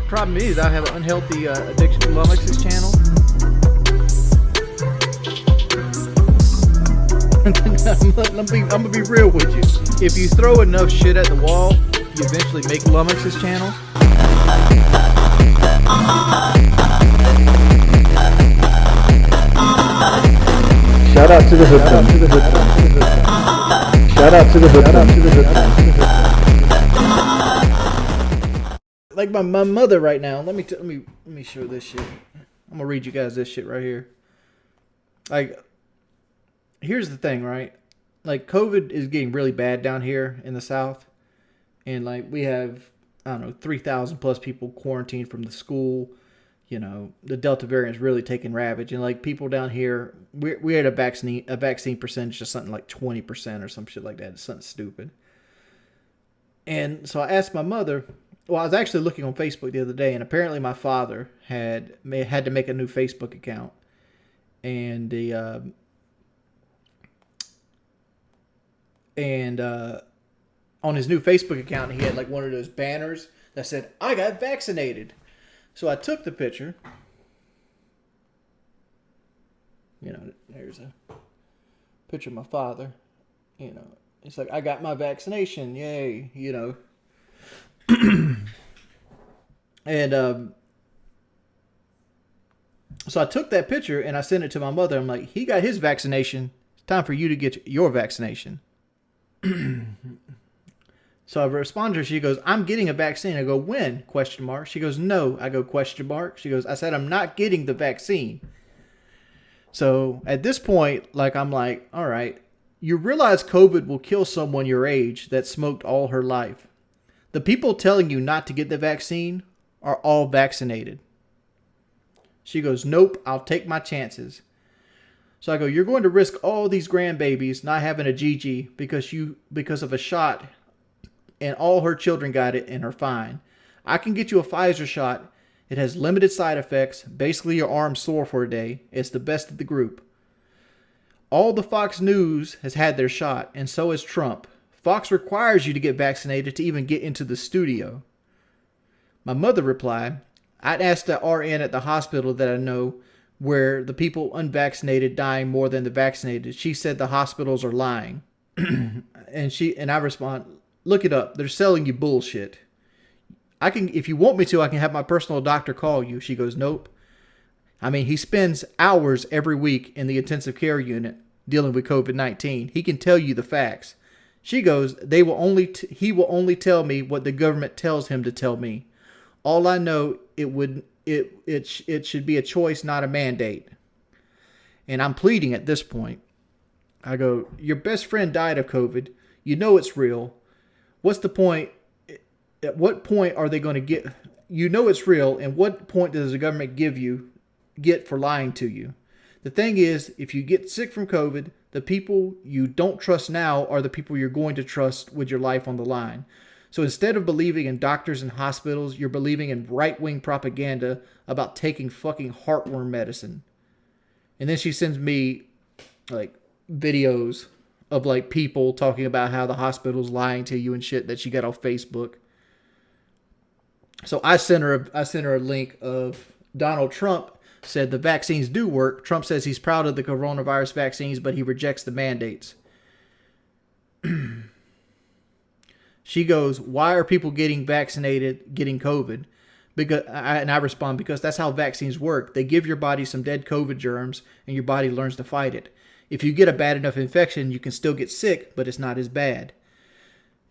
Problem is, I have an unhealthy addiction to Lummox's channel. I'm gonna be real with you. If you throw enough shit at the wall, you eventually make Lummox's channel. Shout out to the Hoodlums. Shout out to the Hoodlums. Like my mother right now. Let me show this shit. I'm gonna read you guys this shit right here. Like, here's the thing, right? Like, COVID is getting really bad down here in the South, and like we have, I don't know, 3,000 plus people quarantined from the school. You know, the Delta variant is really taking ravage, and like people down here, we had a vaccine percentage of something like 20% or some shit like that. It's something stupid. And so I asked my mother. Well, I was actually looking on Facebook the other day, and apparently my father had to make a new Facebook account, and on his new Facebook account, he had like one of those banners that said, "I got vaccinated." So I took the picture. You know, there's a picture of my father. You know, it's like, "I got my vaccination, yay!" You know. And so I took that picture and I sent it to my mother. I'm like, "He got his vaccination. It's time for you to get your vaccination." So I responded to her. She goes, "I'm getting a vaccine." I go, "When?" ? She goes, "No." I go, ? She goes, "I said I'm not getting the vaccine." So at this point, like, I'm like, all right, you realize COVID will kill someone your age that smoked all her life. The people telling you not to get the vaccine are all vaccinated. She goes, "Nope, I'll take my chances." So I go, "You're going to risk all these grandbabies not having a GG because of a shot, and all her children got it and are fine. I can get you a Pfizer shot. It has limited side effects. Basically, your arm's sore for a day. It's the best of the group. All the Fox News has had their shot, and so has Trump. Fox requires you to get vaccinated to even get into the studio." My mother replied, "I'd asked the RN at the hospital that I know where the people unvaccinated dying more than the vaccinated. She said the hospitals are lying." and I respond, "Look it up. They're selling you bullshit. If you want me to, I can have my personal doctor call you." She goes, "Nope. I mean, he spends hours every week in the intensive care unit dealing with COVID-19. He can tell you the facts." She goes, he will only tell me what the government tells him to tell me. All I know, it should be a choice, not a mandate. And I'm pleading at this point. I go, "Your best friend died of COVID. You know it's real. What's the point? At what point are they going to get? You know it's real. And what point does the government get for lying to you? The thing is, if you get sick from COVID, the people you don't trust now are the people you're going to trust with your life on the line. So instead of believing in doctors and hospitals, you're believing in right-wing propaganda about taking fucking heartworm medicine." And then she sends me like videos of like people talking about how the hospital's lying to you and shit that she got off Facebook. So I sent her a link of Donald Trump said the vaccines do work. Trump says he's proud of the coronavirus vaccines, but he rejects the mandates. She goes, "Why are people getting vaccinated, getting COVID?" And I respond, "Because that's how vaccines work. They give your body some dead COVID germs, and your body learns to fight it. If you get a bad enough infection, you can still get sick, but it's not as bad."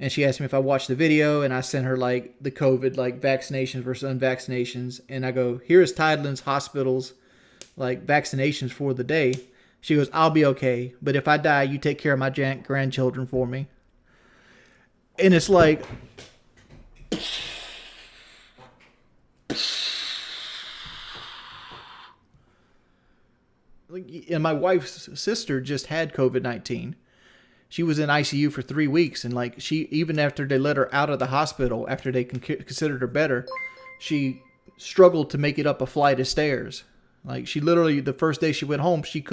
And she asked me if I watched the video, and I sent her like the COVID, like vaccinations versus unvaccinations. And I go, "Here is Tideland's hospitals, like vaccinations for the day." She goes, "I'll be okay. But if I die, you take care of my grandchildren for me." And it's like, and my wife's sister just had COVID-19. She was in ICU for 3 weeks, and like even after they let her out of the hospital, after they considered her better, she struggled to make it up a flight of stairs. Like, she literally, the first day she went home, she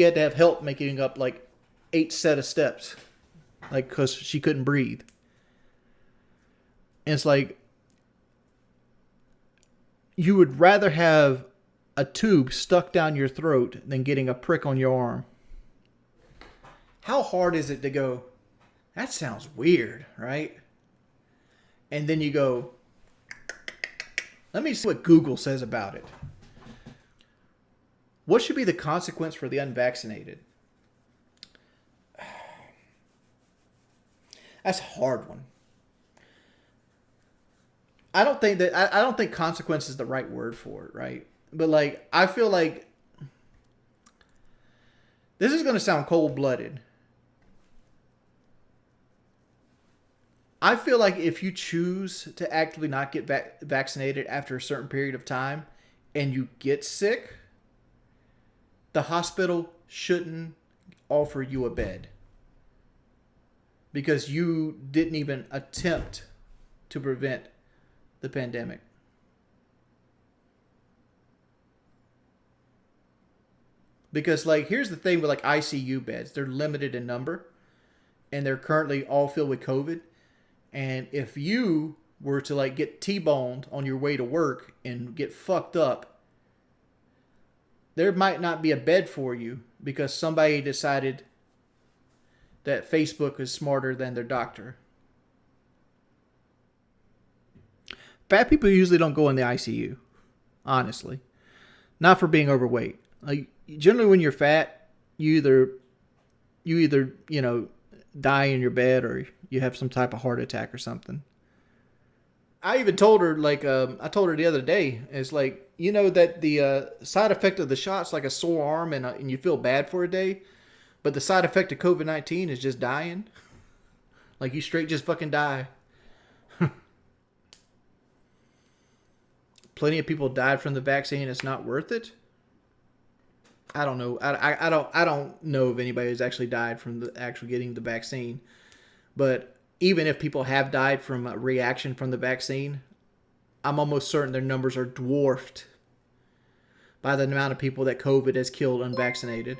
had to have help making up like 8 set of steps, like, because she couldn't breathe. And it's like, you would rather have a tube stuck down your throat than getting a prick on your arm. How hard is it to go, that sounds weird, right? And then you go, let me see what Google says about it. What should be the consequence for the unvaccinated? That's a hard one. I don't think consequence is the right word for it, right? But like, I feel like this is going to sound cold-blooded. I feel like if you choose to actively not get vaccinated after a certain period of time and you get sick, the hospital shouldn't offer you a bed because you didn't even attempt to prevent the pandemic. Because like, here's the thing with like ICU beds, they're limited in number and they're currently all filled with COVID. And if you were to like get T-boned on your way to work and get fucked up, there might not be a bed for you because somebody decided that Facebook is smarter than their doctor. Fat people usually don't go in the ICU, honestly. Not for being overweight. Like, generally when you're fat, you either, you know, die in your bed or you have some type of heart attack or something. I even told her, like, I told her the other day, it's like, you know that the side effect of the shot's like a sore arm and you feel bad for a day, but the side effect of COVID-19 is just dying. Like, you straight just fucking die. Plenty of people died from the vaccine. It's not worth it. I don't know. I don't know if anybody has actually died from the actual getting the vaccine. But even if people have died from a reaction from the vaccine, I'm almost certain their numbers are dwarfed by the amount of people that COVID has killed unvaccinated.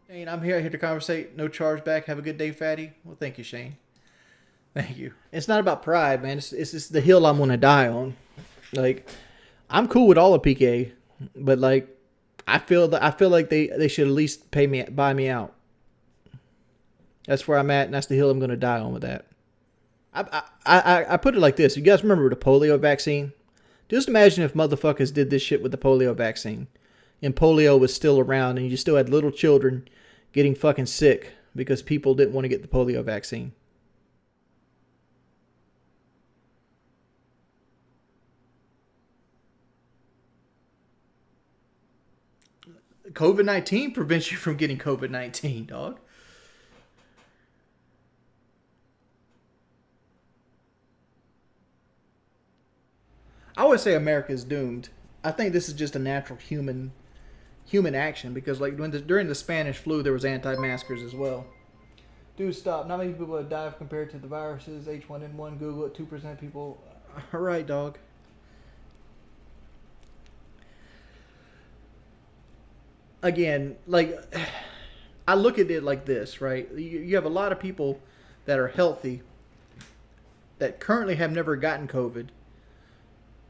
Shane, I'm here to conversate. No charge back. Have a good day, fatty. Well, thank you, Shane. Thank you. It's not about pride, man. It's just the hill I'm going to die on. Like, I'm cool with all of PK, but like, I feel like they should at least buy me out. That's where I'm at, and that's the hill I'm going to die on with that. I put it like this. You guys remember the polio vaccine? Just imagine if motherfuckers did this shit with the polio vaccine, and polio was still around, and you still had little children getting fucking sick because people didn't want to get the polio vaccine. COVID-19 prevents you from getting COVID-19, dog. I would say America is doomed. I think this is just a natural human action because like during the Spanish flu, there was anti-maskers as well. Dude, stop. Not many people have died compared to the viruses. H1N1, Google it, 2% of people. All right, dog. Again, like, I look at it like this, right? You have a lot of people that are healthy that currently have never gotten COVID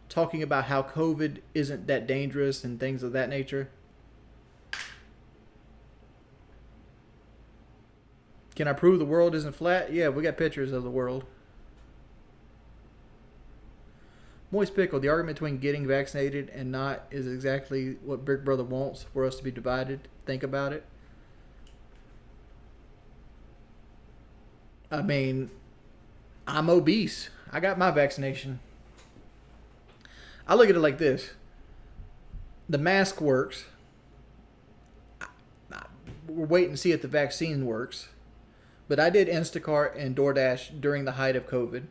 talking about how COVID isn't that dangerous and things of that nature. Can I prove the world isn't flat? Yeah, we got pictures of the world. Moist Pickle, the argument between getting vaccinated and not is exactly what Big Brother wants, for us to be divided. Think about it. I mean, I'm obese. I got my vaccination. I look at it like this. The mask works. We're waiting to see if the vaccine works. But I did Instacart and DoorDash during the height of COVID.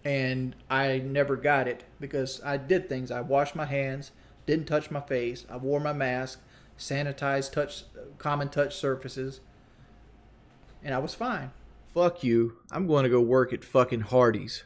And I never got it because I did things. I washed my hands, didn't touch my face, I wore my mask, sanitized common touch surfaces, and I was fine. Fuck you. I'm going to go work at fucking Hardee's.